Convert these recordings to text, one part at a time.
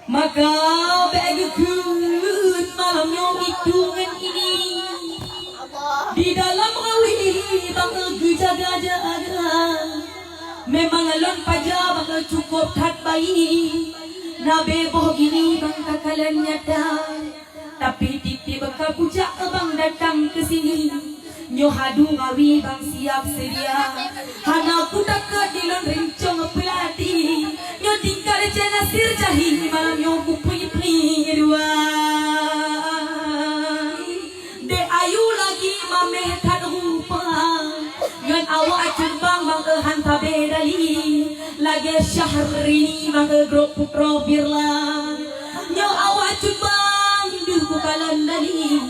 Maka begekun malamnya hitungan ini di dalam rawi bang jaga-jaga. Memang alon paja bakal cukup kat bayi nabe boh gini bang kakalan nyata. Tapi titi bakal pujak bang datang ke sini nyohadu ngawi bang siap sedia. Hana ku tak dilon rencong pelati nyo tingkar cena sir jahi malam nyo ku pui dua. De ayu lagi mameh tak rupa ngan awak cerbang bang hanta bedali lagi syahrini bang grup putro birla nyo awak cerbang duh ku kalandali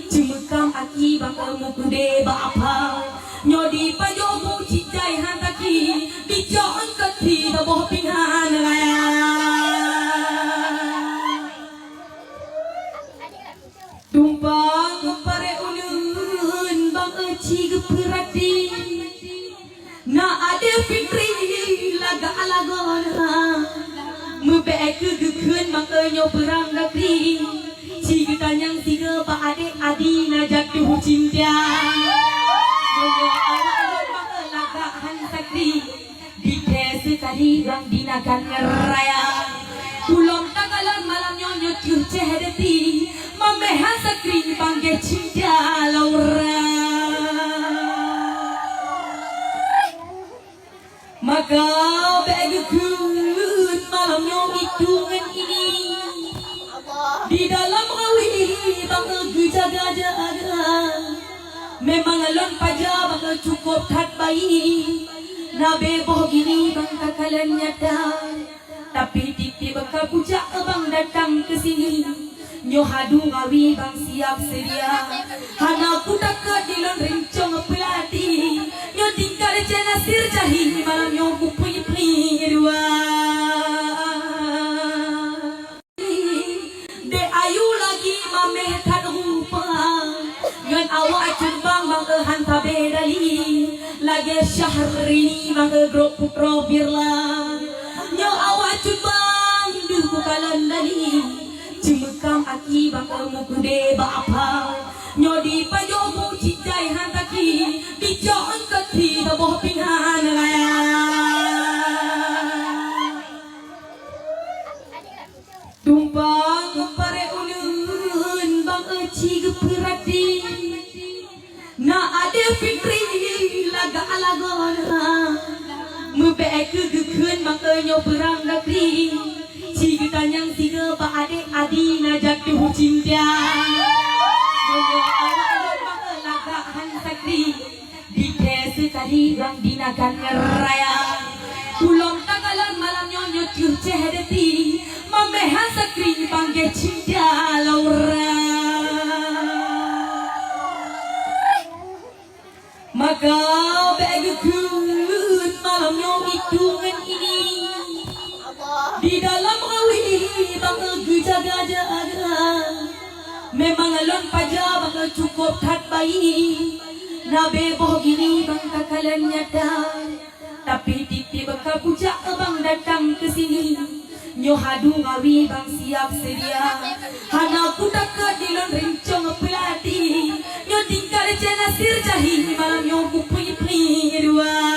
cemekam aki bang mukude bapa nyo di pajomu cicai hantaki bijon keti boh pinghan raya. Tumpang pare ulun bang eci geperati na ada fikri laga alagona mebek gegeken bang nyo perang negeri ciga tanyang tiga pak adik adi na jatuh cinta nyo awak bang laga hansakri di desa tadi bang dinakan raya tulong tanggalan malam nyo cuh cehedeti mamehan sakri bangge cinta laura. Maka begekun malamnya hitungan ini di dalam rawi bang jaga-jaga. Memang alon paja bakal cukup kat bayi nabe boh gini bang kakalan nyata. Tapi titi bakal pujak bang datang ke sini nyohadu ngawi bang siap sedia. Hana ku tak dilon rencong pelati nyo tingkar cena sir jahi malam nyo ku pui dua. De ayu lagi mameh tak rupa ngan awak cerbang bang hanta bedali lagi syahrini bang grup putro birla nyo awak cerbang duh ku kalandali cemekam aki bang mukude bapa nyo di pajomu cicai hantaki bijon keti boh pinghan raya. Tumpang pare ulun bang eci geperati na ada fikri laga alagona mebek gegeken bang nyo perang negeri ciga tanyang tiga pak adik adi na jatuh cinta nyo awak bang laga hansakri di desa tadi bang dinakan raya tulong tanggalan malam nyo cuh cehedeti mamehan sakri bangge cinta laura. Maka begekun malamnya hitungan ini di dalam rawi bang jaga-jaga. Memang alon paja bakal cukup kat bayi nabe boh gini bang kakalan nyata. Tapi titi bakal pujak bang datang ke sini nyohadu ngawi bang siap sedia. Hana ku tak dilon rencong pelati nyo tingkar cena sir jahi malam nyo ku pui dua.